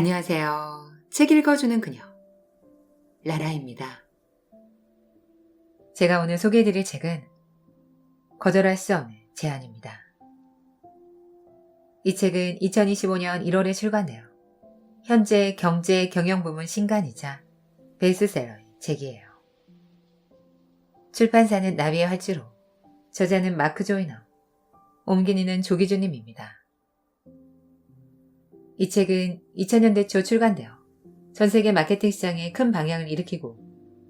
안녕하세요. 책 읽어주는 그녀, 라라입니다. 제가 오늘 소개해드릴 책은 거절할 수 없는 제안입니다. 이 책은 2025년 1월에 출간되어 현재 경제 경영부문 신간이자 베스트셀러의 책이에요. 출판사는 나비의 활주로, 저자는 마크 조이너, 옮기니는 조기주님입니다. 이 책은 2000년대 초 출간되어 전 세계 마케팅 시장에 큰 방향을 일으키고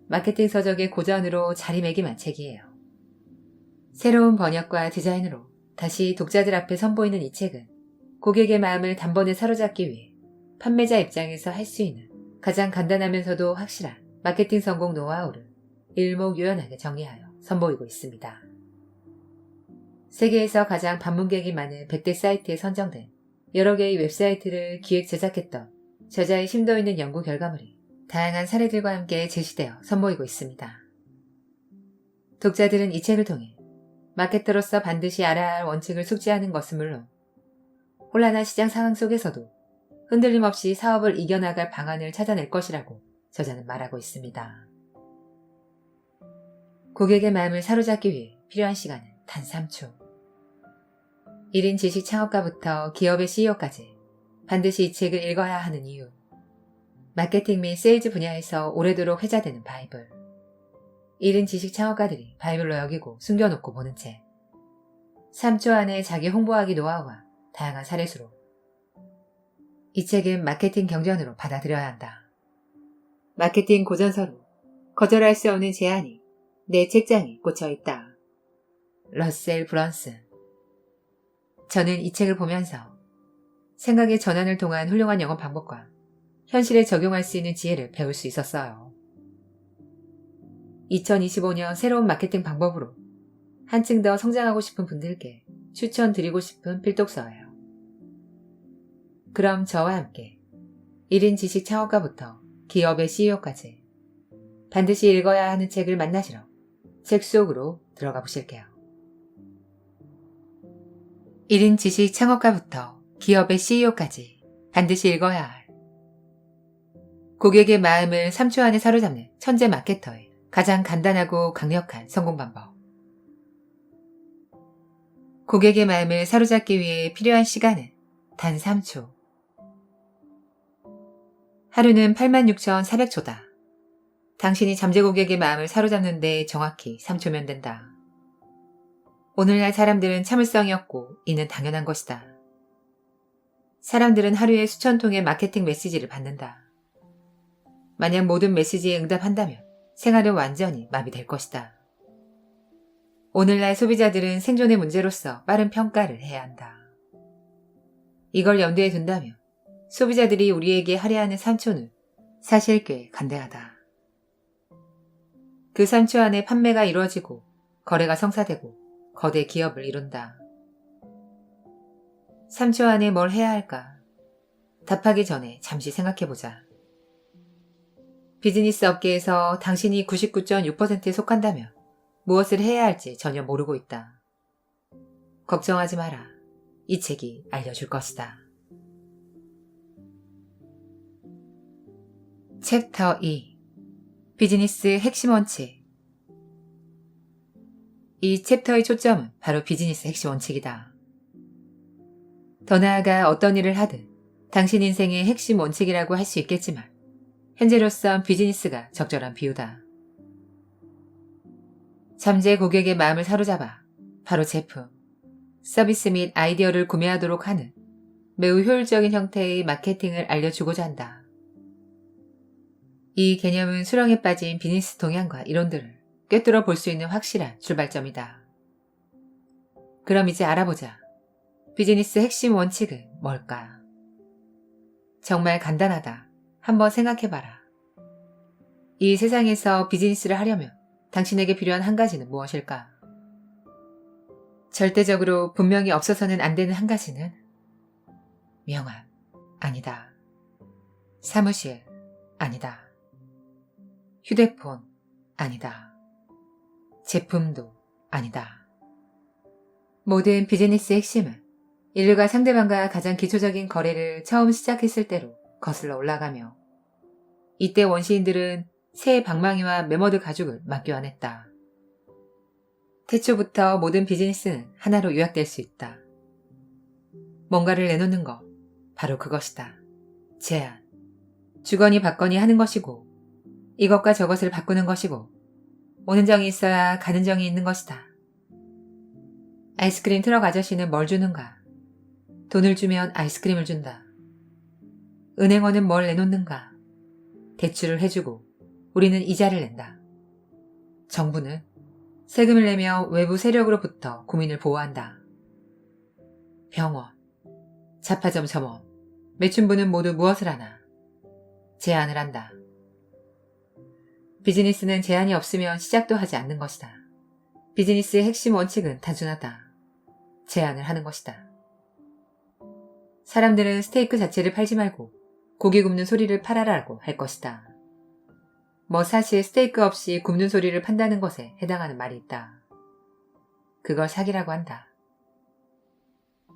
마케팅 서적의 고전으로 자리매김한 책이에요. 새로운 번역과 디자인으로 다시 독자들 앞에 선보이는 이 책은 고객의 마음을 단번에 사로잡기 위해 판매자 입장에서 할 수 있는 가장 간단하면서도 확실한 마케팅 성공 노하우를 일목요연하게 정리하여 선보이고 있습니다. 세계에서 가장 방문객이 많은 100대 사이트에 선정된 여러 개의 웹사이트를 기획 제작했던 저자의 심도 있는 연구 결과물이 다양한 사례들과 함께 제시되어 선보이고 있습니다. 독자들은 이 책을 통해 마케터로서 반드시 알아야 할 원칙을 숙지하는 것은 물론 혼란한 시장 상황 속에서도 흔들림 없이 사업을 이겨나갈 방안을 찾아낼 것이라고 저자는 말하고 있습니다. 고객의 마음을 사로잡기 위해 필요한 시간은 단 3초. 1인 지식 창업가부터 기업의 CEO까지 반드시 이 책을 읽어야 하는 이유. 마케팅 및 세일즈 분야에서 오래도록 회자되는 바이블. 1인 지식 창업가들이 바이블로 여기고 숨겨놓고 보는 책. 3초 안에 자기 홍보하기 노하우와 다양한 사례수로. 이 책은 마케팅 경전으로 받아들여야 한다. 마케팅 고전서로 거절할 수 없는 제안이 내 책장에 꽂혀있다. 러셀 브런슨. 저는 이 책을 보면서 생각의 전환을 통한 훌륭한 영업 방법과 현실에 적용할 수 있는 지혜를 배울 수 있었어요. 2025년 새로운 마케팅 방법으로 한층 더 성장하고 싶은 분들께 추천드리고 싶은 필독서예요. 그럼 저와 함께 1인 지식 창업가부터 기업의 CEO까지 반드시 읽어야 하는 책을 만나시러 책 속으로 들어가 보실게요. 1인 지식 창업가부터 기업의 CEO까지 반드시 읽어야 할 고객의 마음을 3초 안에 사로잡는 천재 마케터의 가장 간단하고 강력한 성공 방법. 고객의 마음을 사로잡기 위해 필요한 시간은 단 3초. 하루는 86,400초다. 당신이 잠재 고객의 마음을 사로잡는 데 정확히 3초면 된다. 오늘날 사람들은 참을성이 없고 이는 당연한 것이다. 사람들은 하루에 수천 통의 마케팅 메시지를 받는다. 만약 모든 메시지에 응답한다면 생활은 완전히 마비될 것이다. 오늘날 소비자들은 생존의 문제로서 빠른 평가를 해야 한다. 이걸 염두에 둔다면 소비자들이 우리에게 할애하는 3초는 사실 꽤 간대하다. 그 3초 안에 판매가 이루어지고 거래가 성사되고 거대 기업을 이룬다. 3초 안에 뭘 해야 할까? 답하기 전에 잠시 생각해보자. 비즈니스 업계에서 당신이 99.6%에 속한다면 무엇을 해야 할지 전혀 모르고 있다. 걱정하지 마라. 이 책이 알려줄 것이다. 챕터 2. 비즈니스 핵심 원칙. 이 챕터의 초점은 바로 비즈니스 핵심 원칙이다. 더 나아가 어떤 일을 하든 당신 인생의 핵심 원칙이라고 할 수 있겠지만 현재로선 비즈니스가 적절한 비유다. 잠재 고객의 마음을 사로잡아 바로 제품, 서비스 및 아이디어를 구매하도록 하는 매우 효율적인 형태의 마케팅을 알려주고자 한다. 이 개념은 수렁에 빠진 비즈니스 동향과 이론들을 꿰뚫어 볼 수 있는 확실한 출발점이다. 그럼 이제 알아보자. 비즈니스 핵심 원칙은 뭘까? 정말 간단하다. 한번 생각해봐라. 이 세상에서 비즈니스를 하려면 당신에게 필요한 한 가지는 무엇일까? 절대적으로 분명히 없어서는 안 되는 한 가지는 명함, 아니다. 사무실, 아니다. 휴대폰, 아니다. 제품도 아니다. 모든 비즈니스 핵심은 인류가 상대방과 가장 기초적인 거래를 처음 시작했을 때로 거슬러 올라가며 이때 원시인들은 새 방망이와 매머드 가죽을 맞교환했다. 태초부터 모든 비즈니스는 하나로 요약될 수 있다. 뭔가를 내놓는 것, 바로 그것이다. 제안. 주거니 받거니 하는 것이고 이것과 저것을 바꾸는 것이고 오는 정이 있어야 가는 정이 있는 것이다. 아이스크림 트럭 아저씨는 뭘 주는가? 돈을 주면 아이스크림을 준다. 은행원은 뭘 내놓는가? 대출을 해주고 우리는 이자를 낸다. 정부는 세금을 내며 외부 세력으로부터 국민을 보호한다. 병원, 잡화점 점원, 매춘부는 모두 무엇을 하나? 제안을 한다. 비즈니스는 제한이 없으면 시작도 하지 않는 것이다. 비즈니스의 핵심 원칙은 단순하다. 제안을 하는 것이다. 사람들은 스테이크 자체를 팔지 말고 고기 굽는 소리를 팔아라고 할 것이다. 사실 스테이크 없이 굽는 소리를 판다는 것에 해당하는 말이 있다. 그걸 사기라고 한다.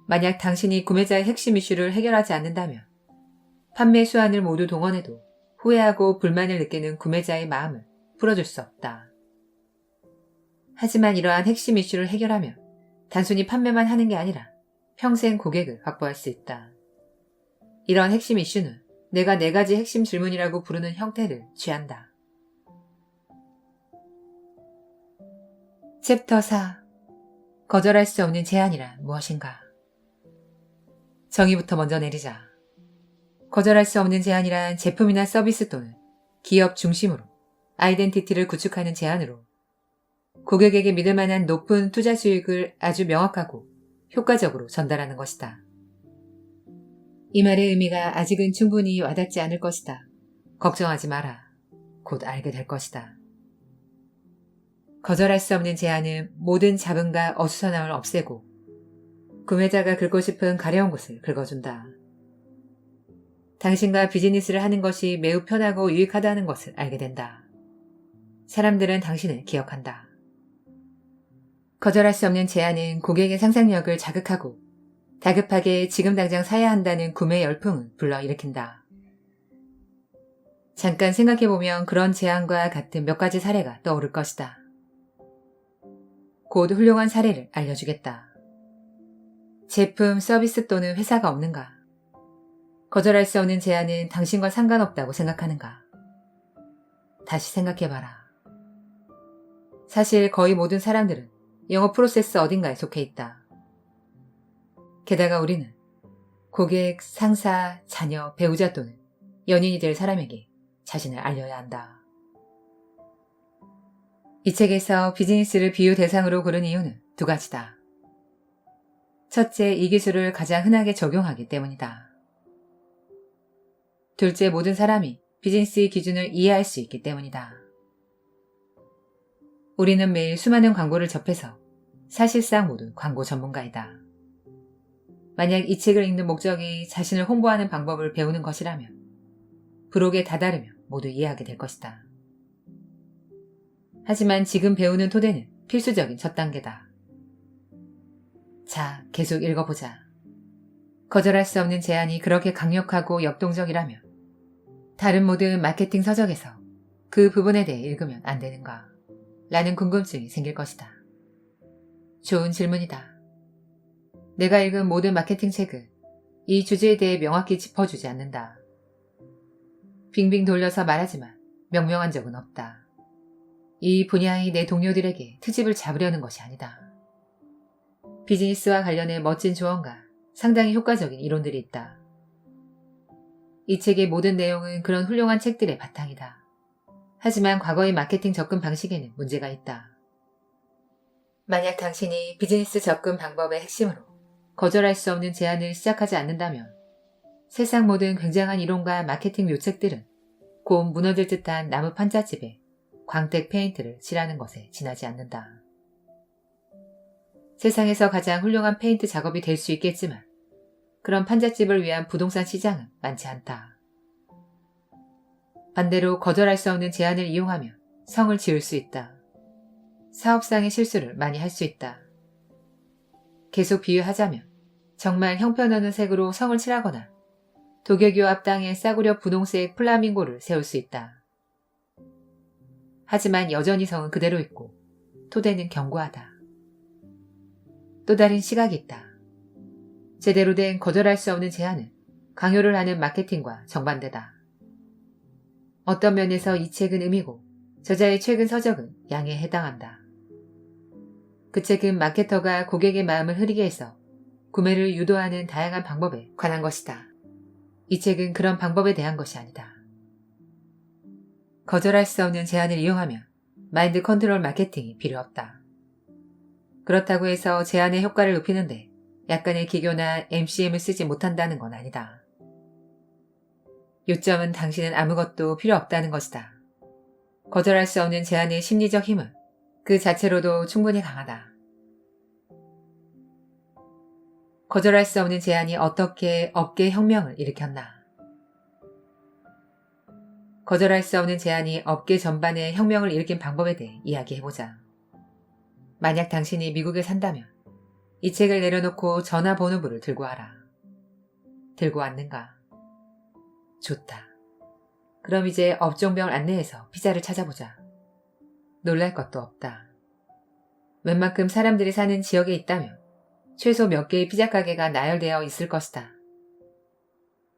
만약 당신이 구매자의 핵심 이슈를 해결하지 않는다면 판매 수완을 모두 동원해도 후회하고 불만을 느끼는 구매자의 마음을 풀어줄 수 없다. 하지만 이러한 핵심 이슈를 해결하면 단순히 판매만 하는 게 아니라 평생 고객을 확보할 수 있다. 이런 핵심 이슈는 내가 4가지 핵심 질문이라고 부르는 형태를 취한다. 챕터 4. 거절할 수 없는 제안이란 무엇인가? 정의부터 먼저 내리자. 거절할 수 없는 제안이란 제품이나 서비스 또는 기업 중심으로 아이덴티티를 구축하는 제안으로 고객에게 믿을 만한 높은 투자 수익을 아주 명확하고 효과적으로 전달하는 것이다. 이 말의 의미가 아직은 충분히 와닿지 않을 것이다. 걱정하지 마라. 곧 알게 될 것이다. 거절할 수 없는 제안은 모든 잡음과 어수선함을 없애고 구매자가 긁고 싶은 가려운 곳을 긁어준다. 당신과 비즈니스를 하는 것이 매우 편하고 유익하다는 것을 알게 된다. 사람들은 당신을 기억한다. 거절할 수 없는 제안은 고객의 상상력을 자극하고 다급하게 지금 당장 사야 한다는 구매 열풍을 불러일으킨다. 잠깐 생각해보면 그런 제안과 같은 몇 가지 사례가 떠오를 것이다. 곧 훌륭한 사례를 알려주겠다. 제품, 서비스 또는 회사가 없는가? 거절할 수 없는 제안은 당신과 상관없다고 생각하는가? 다시 생각해봐라. 사실 거의 모든 사람들은 영업 프로세스 어딘가에 속해 있다. 게다가 우리는 고객, 상사, 자녀, 배우자 또는 연인이 될 사람에게 자신을 알려야 한다. 이 책에서 비즈니스를 비유 대상으로 고른 이유는 2가지다. 첫째, 이 기술을 가장 흔하게 적용하기 때문이다. 둘째, 모든 사람이 비즈니스의 기준을 이해할 수 있기 때문이다. 우리는 매일 수많은 광고를 접해서 사실상 모두 광고 전문가이다. 만약 이 책을 읽는 목적이 자신을 홍보하는 방법을 배우는 것이라면 부록에 다다르며 모두 이해하게 될 것이다. 하지만 지금 배우는 토대는 필수적인 첫 단계다. 자, 계속 읽어보자. 거절할 수 없는 제안이 그렇게 강력하고 역동적이라면 다른 모든 마케팅 서적에서 그 부분에 대해 읽으면 안 되는가? 라는 궁금증이 생길 것이다. 좋은 질문이다. 내가 읽은 모든 마케팅 책은 이 주제에 대해 명확히 짚어주지 않는다. 빙빙 돌려서 말하지만 명명한 적은 없다. 이 분야의 내 동료들에게 트집을 잡으려는 것이 아니다. 비즈니스와 관련해 멋진 조언과 상당히 효과적인 이론들이 있다. 이 책의 모든 내용은 그런 훌륭한 책들의 바탕이다. 하지만 과거의 마케팅 접근 방식에는 문제가 있다. 만약 당신이 비즈니스 접근 방법의 핵심으로 거절할 수 없는 제안을 시작하지 않는다면 세상 모든 굉장한 이론과 마케팅 묘책들은 곧 무너질 듯한 나무 판잣집에 광택 페인트를 칠하는 것에 지나지 않는다. 세상에서 가장 훌륭한 페인트 작업이 될 수 있겠지만 그런 판잣집을 위한 부동산 시장은 많지 않다. 반대로 거절할 수 없는 제안을 이용하며 성을 지을 수 있다. 사업상의 실수를 많이 할 수 있다. 계속 비유하자면 정말 형편없는 색으로 성을 칠하거나 도계교 앞당에 싸구려 분홍색 플라밍고를 세울 수 있다. 하지만 여전히 성은 그대로 있고 토대는 견고하다. 또 다른 시각이 있다. 제대로 된 거절할 수 없는 제안은 강요를 하는 마케팅과 정반대다. 어떤 면에서 이 책은 의미고 저자의 최근 서적은 양에 해당한다. 그 책은 마케터가 고객의 마음을 흐리게 해서 구매를 유도하는 다양한 방법에 관한 것이다. 이 책은 그런 방법에 대한 것이 아니다. 거절할 수 없는 제안을 이용하면 마인드 컨트롤 마케팅이 필요 없다. 그렇다고 해서 제안의 효과를 높이는데 약간의 기교나 MCM을 쓰지 못한다는 건 아니다. 요점은 당신은 아무것도 필요 없다는 것이다. 거절할 수 없는 제안의 심리적 힘은 그 자체로도 충분히 강하다. 거절할 수 없는 제안이 어떻게 업계 혁명을 일으켰나? 거절할 수 없는 제안이 업계 전반에 혁명을 일으킨 방법에 대해 이야기해보자. 만약 당신이 미국에 산다면 이 책을 내려놓고 전화번호부를 들고 와라. 들고 왔는가? 좋다. 그럼 이제 업종별 안내에서 피자를 찾아보자. 놀랄 것도 없다. 웬만큼 사람들이 사는 지역에 있다면 최소 몇 개의 피자 가게가 나열되어 있을 것이다.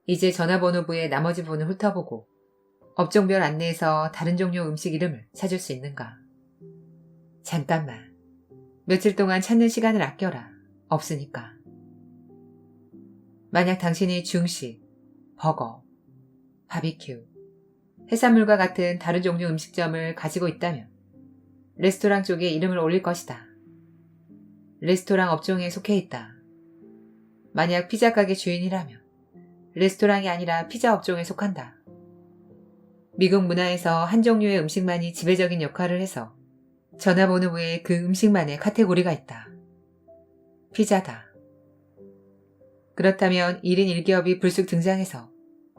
이제 전화번호부의 나머지 부분을 훑어보고 업종별 안내에서 다른 종류 음식 이름을 찾을 수 있는가? 잠깐만. 며칠 동안 찾는 시간을 아껴라. 없으니까. 만약 당신이 중식, 버거, 바비큐, 해산물과 같은 다른 종류 음식점을 가지고 있다면 레스토랑 쪽에 이름을 올릴 것이다. 레스토랑 업종에 속해 있다. 만약 피자 가게 주인이라면 레스토랑이 아니라 피자 업종에 속한다. 미국 문화에서 한 종류의 음식만이 지배적인 역할을 해서 전화번호부에 그 음식만의 카테고리가 있다. 피자다. 그렇다면 1인 1기업이 불쑥 등장해서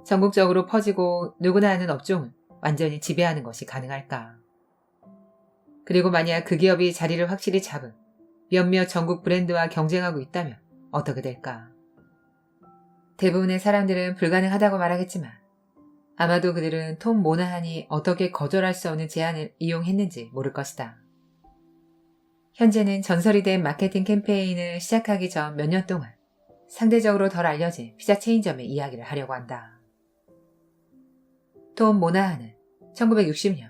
전국적으로 퍼지고 누구나 아는 업종을 완전히 지배하는 것이 가능할까? 그리고 만약 그 기업이 자리를 확실히 잡은 몇몇 전국 브랜드와 경쟁하고 있다면 어떻게 될까? 대부분의 사람들은 불가능하다고 말하겠지만 아마도 그들은 톰 모나한이 어떻게 거절할 수 없는 제안을 이용했는지 모를 것이다. 현재는 전설이 된 마케팅 캠페인을 시작하기 전 몇 년 동안 상대적으로 덜 알려진 피자 체인점의 이야기를 하려고 한다. 톰 모나한은 1960년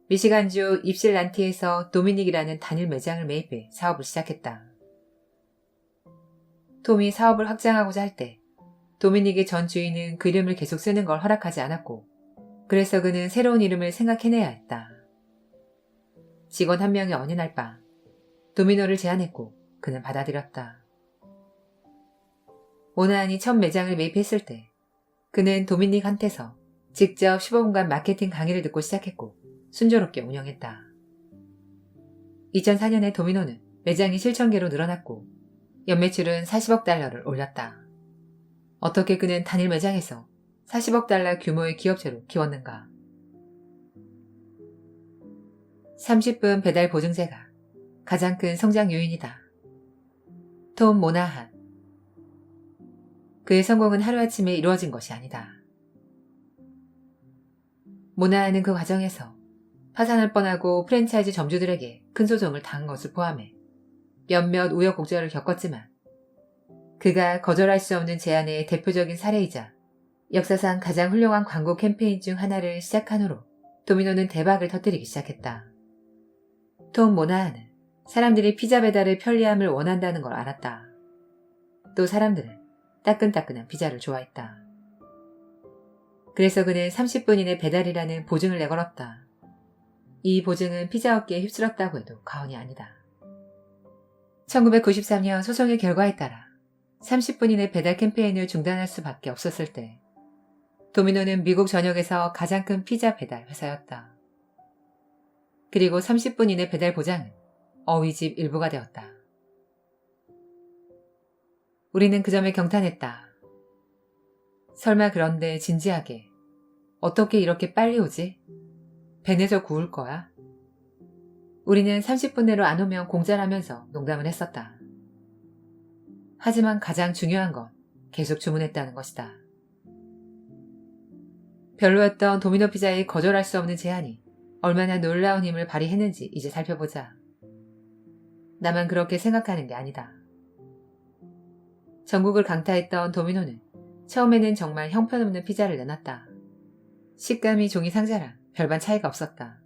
미시간주 입실란티에서 도미닉이라는 단일 매장을 매입해 사업을 시작했다. 톰이 사업을 확장하고자 할 때 도미닉의 전 주인은 그 이름을 계속 쓰는 걸 허락하지 않았고 그래서 그는 새로운 이름을 생각해내야 했다. 직원 한 명이 어느 날 밤 도미노를 제안했고 그는 받아들였다. 모나한이 첫 매장을 매입했을 때 그는 도미닉한테서 직접 15분간 마케팅 강의를 듣고 시작했고 순조롭게 운영했다. 2004년에 도미노는 매장이 7,000개로 늘어났고 연매출은 40억 달러를 올렸다. 어떻게 그는 단일 매장에서 40억 달러 규모의 기업체로 키웠는가? 30분 배달 보증제가 가장 큰 성장 요인이다. 톰 모나한. 그의 성공은 하루아침에 이루어진 것이 아니다. 모나한은 그 과정에서 파산할 뻔하고 프랜차이즈 점주들에게 큰 소송을 당한 것을 포함해 몇몇 우여곡절을 겪었지만 그가 거절할 수 없는 제안의 대표적인 사례이자 역사상 가장 훌륭한 광고 캠페인 중 하나를 시작한 후로 도미노는 대박을 터뜨리기 시작했다. 톰 모나한은 사람들이 피자 배달의 편리함을 원한다는 걸 알았다. 또 사람들은 따끈따끈한 피자를 좋아했다. 그래서 그는 30분 이내 배달이라는 보증을 내걸었다. 이 보증은 피자 업계에 휩쓸었다고 해도 과언이 아니다. 1993년 소송의 결과에 따라 30분 이내 배달 캠페인을 중단할 수밖에 없었을 때 도미노는 미국 전역에서 가장 큰 피자 배달 회사였다. 그리고 30분 이내 배달 보장은 어휘집 일부가 되었다. 우리는 그 점에 경탄했다. 설마 그런데 진지하게 어떻게 이렇게 빨리 오지? 벤에서 구울 거야? 우리는 30분 내로 안 오면 공짜라면서 농담을 했었다. 하지만 가장 중요한 건 계속 주문했다는 것이다. 별로였던 도미노 피자의 거절할 수 없는 제안이 얼마나 놀라운 힘을 발휘했는지 이제 살펴보자. 나만 그렇게 생각하는 게 아니다. 전국을 강타했던 도미노는 처음에는 정말 형편없는 피자를 내놨다. 식감이 종이 상자라 별반 차이가 없었다.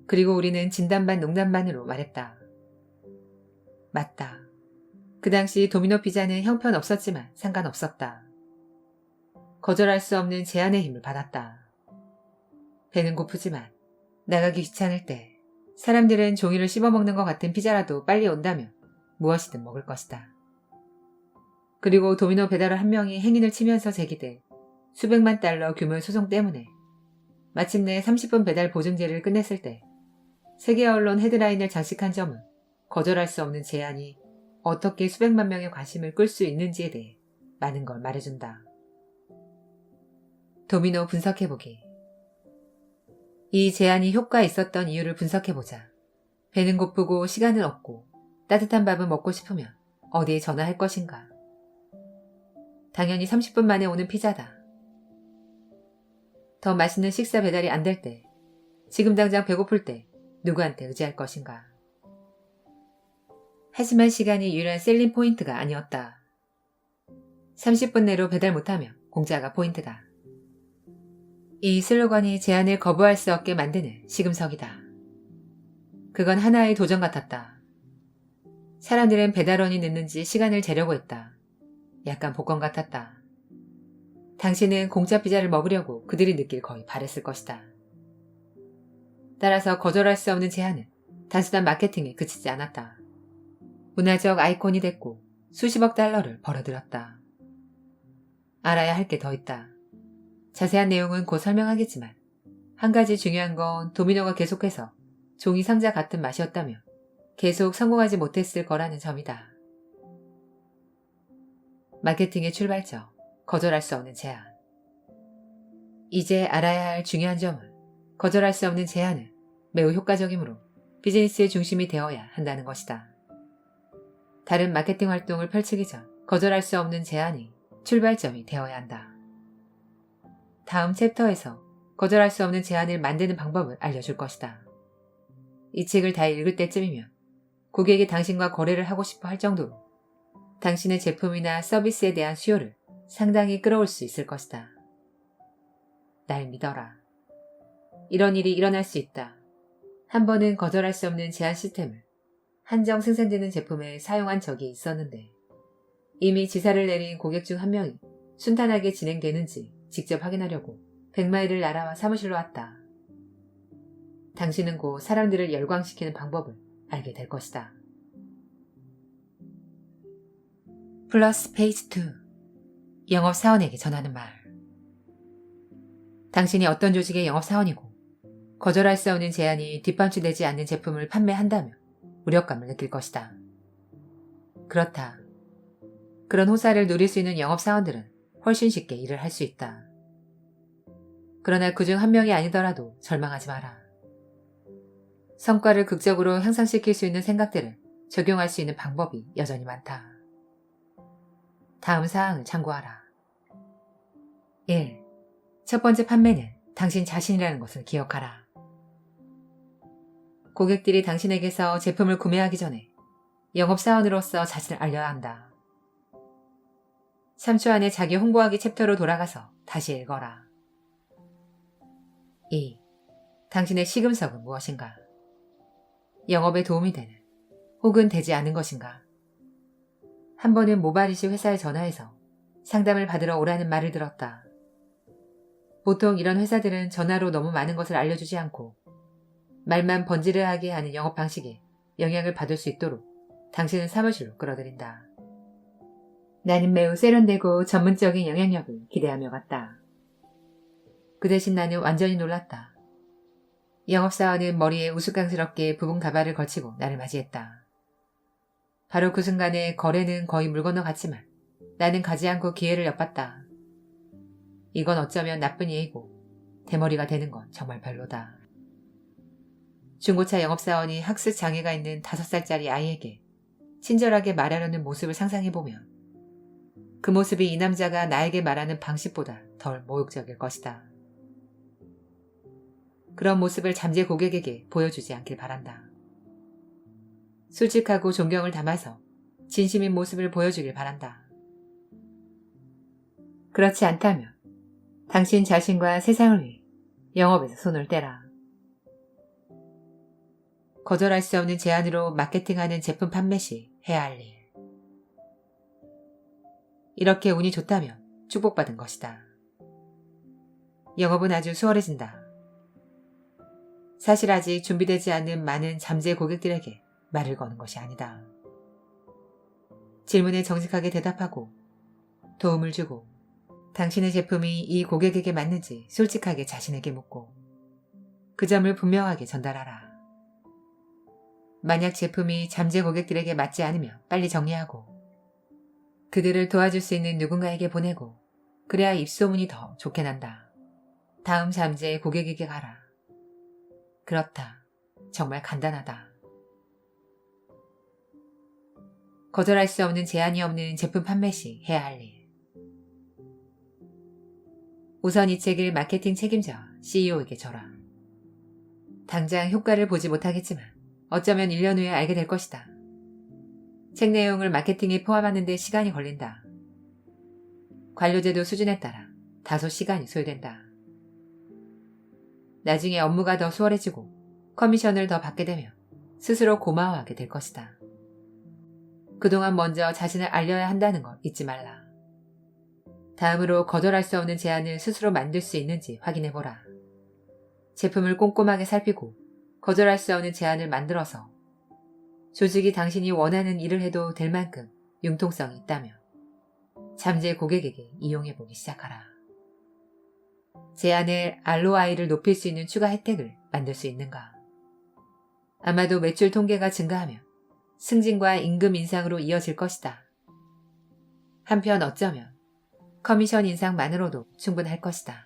그리고 우리는 진담반 농담반으로 말했다. 맞다. 그 당시 도미노 피자는 형편없었지만 상관없었다. 거절할 수 없는 제안의 힘을 받았다. 배는 고프지만 나가기 귀찮을 때 사람들은 종이를 씹어먹는 것 같은 피자라도 빨리 온다면 무엇이든 먹을 것이다. 그리고 도미노 배달원 한 명이 행인을 치면서 제기돼 수백만 달러 규모의 소송 때문에 마침내 30분 배달 보증제를 끝냈을 때 세계 언론 헤드라인을 장식한 점은 거절할 수 없는 제안이 어떻게 수백만 명의 관심을 끌 수 있는지에 대해 많은 걸 말해준다. 도미노 분석해보기. 이 제안이 효과 있었던 이유를 분석해보자. 배는 고프고 시간은 없고 따뜻한 밥은 먹고 싶으면 어디에 전화할 것인가. 당연히 30분 만에 오는 피자다. 더 맛있는 식사 배달이 안 될 때, 지금 당장 배고플 때 누구한테 의지할 것인가. 하지만 시간이 유일한 셀링 포인트가 아니었다. 30분 내로 배달 못하면 공짜가 포인트다. 이 슬로건이 제안을 거부할 수 없게 만드는 시금석이다. 그건 하나의 도전 같았다. 사람들은 배달원이 늦는지 시간을 재려고 했다. 약간 복권 같았다. 당신은 공짜 피자를 먹으려고 그들이 늦길 거의 바랬을 것이다. 따라서 거절할 수 없는 제안은 단순한 마케팅에 그치지 않았다. 문화적 아이콘이 됐고 수십억 달러를 벌어들였다. 알아야 할 게 더 있다. 자세한 내용은 곧 설명하겠지만 한 가지 중요한 건 도미노가 계속해서 종이 상자 같은 맛이었다며 계속 성공하지 못했을 거라는 점이다. 마케팅의 출발점, 거절할 수 없는 제안. 이제 알아야 할 중요한 점은 거절할 수 없는 제안은 매우 효과적이므로 비즈니스의 중심이 되어야 한다는 것이다. 다른 마케팅 활동을 펼치기 전 거절할 수 없는 제안이 출발점이 되어야 한다. 다음 챕터에서 거절할 수 없는 제안을 만드는 방법을 알려줄 것이다. 이 책을 다 읽을 때쯤이면 고객이 당신과 거래를 하고 싶어 할 정도로 당신의 제품이나 서비스에 대한 수요를 상당히 끌어올 수 있을 것이다. 날 믿어라. 이런 일이 일어날 수 있다. 한 번은 거절할 수 없는 제한 시스템을 한정 생산되는 제품에 사용한 적이 있었는데 이미 지사를 내린 고객 중 한 명이 순탄하게 진행되는지 직접 확인하려고 100마일을 날아와 사무실로 왔다. 당신은 곧 사람들을 열광시키는 방법을 알게 될 것이다. 플러스 페이지 2. 영업사원에게 전하는 말. 당신이 어떤 조직의 영업사원이고 거절할 수 없는 제한이 뒷받침되지 않는 제품을 판매한다면 무력감을 느낄 것이다. 그렇다. 그런 호사를 누릴 수 있는 영업사원들은 훨씬 쉽게 일을 할 수 있다. 그러나 그중 한 명이 아니더라도 절망하지 마라. 성과를 극적으로 향상시킬 수 있는 생각들을 적용할 수 있는 방법이 여전히 많다. 다음 사항을 참고하라. 1. 첫 번째 판매는 당신 자신이라는 것을 기억하라. 고객들이 당신에게서 제품을 구매하기 전에 영업사원으로서 자신을 알려야 한다. 3초 안에 자기 홍보하기 챕터로 돌아가서 다시 읽어라. 2. 당신의 시금석은 무엇인가? 영업에 도움이 되는 혹은 되지 않은 것인가? 한 번은 모바리시 회사에 전화해서 상담을 받으러 오라는 말을 들었다. 보통 이런 회사들은 전화로 너무 많은 것을 알려주지 않고 말만 번지르하게 하는 영업 방식에 영향을 받을 수 있도록 당신은 사무실로 끌어들인다. 나는 매우 세련되고 전문적인 영향력을 기대하며 갔다. 그 대신 나는 완전히 놀랐다. 영업사원은 머리에 우스꽝스럽게 부분 가발을 걸치고 나를 맞이했다. 바로 그 순간에 거래는 거의 물 건너갔지만 나는 가지 않고 기회를 엿봤다. 이건 어쩌면 나쁜 예이고 대머리가 되는 건 정말 별로다. 중고차 영업사원이 학습 장애가 있는 5살짜리 아이에게 친절하게 말하려는 모습을 상상해보면 그 모습이 이 남자가 나에게 말하는 방식보다 덜 모욕적일 것이다. 그런 모습을 잠재 고객에게 보여주지 않길 바란다. 솔직하고 존경을 담아서 진심인 모습을 보여주길 바란다. 그렇지 않다면 당신 자신과 세상을 위해 영업에서 손을 떼라. 거절할 수 없는 제안으로 마케팅하는 제품 판매 시 해야 할 일. 이렇게 운이 좋다면 축복받은 것이다. 영업은 아주 수월해진다. 사실 아직 준비되지 않는 많은 잠재 고객들에게 말을 거는 것이 아니다. 질문에 정직하게 대답하고 도움을 주고 당신의 제품이 이 고객에게 맞는지 솔직하게 자신에게 묻고 그 점을 분명하게 전달하라. 만약 제품이 잠재 고객들에게 맞지 않으면 빨리 정리하고 그들을 도와줄 수 있는 누군가에게 보내고 그래야 입소문이 더 좋게 난다. 다음 잠재 고객에게 가라. 그렇다. 정말 간단하다. 거절할 수 없는 제한이 없는 제품 판매 시 해야 할 일. 우선 이 책을 마케팅 책임자 CEO에게 줘라. 당장 효과를 보지 못하겠지만 어쩌면 1년 후에 알게 될 것이다. 책 내용을 마케팅에 포함하는 데 시간이 걸린다. 관료제도 수준에 따라 다소 시간이 소요된다. 나중에 업무가 더 수월해지고 커미션을 더 받게 되면 스스로 고마워하게 될 것이다. 그동안 먼저 자신을 알려야 한다는 걸 잊지 말라. 다음으로 거절할 수 없는 제안을 스스로 만들 수 있는지 확인해보라. 제품을 꼼꼼하게 살피고 거절할 수 없는 제안을 만들어서 조직이 당신이 원하는 일을 해도 될 만큼 융통성이 있다면 잠재 고객에게 이용해보기 시작하라. 제안을 ROI를 높일 수 있는 추가 혜택을 만들 수 있는가? 아마도 매출 통계가 증가하면 승진과 임금 인상으로 이어질 것이다. 한편 어쩌면 커미션 인상만으로도 충분할 것이다.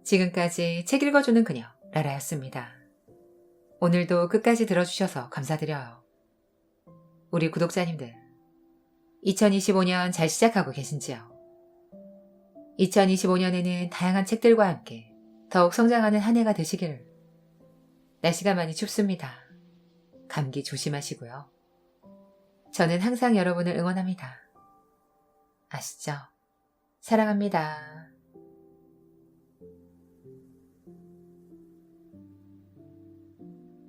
지금까지 책 읽어주는 그녀 라라였습니다. 오늘도 끝까지 들어주셔서 감사드려요. 우리 구독자님들, 2025년 잘 시작하고 계신지요? 2025년에는 다양한 책들과 함께 더욱 성장하는 한 해가 되시기를. 날씨가 많이 춥습니다. 감기 조심하시고요. 저는 항상 여러분을 응원합니다. 아시죠? 사랑합니다.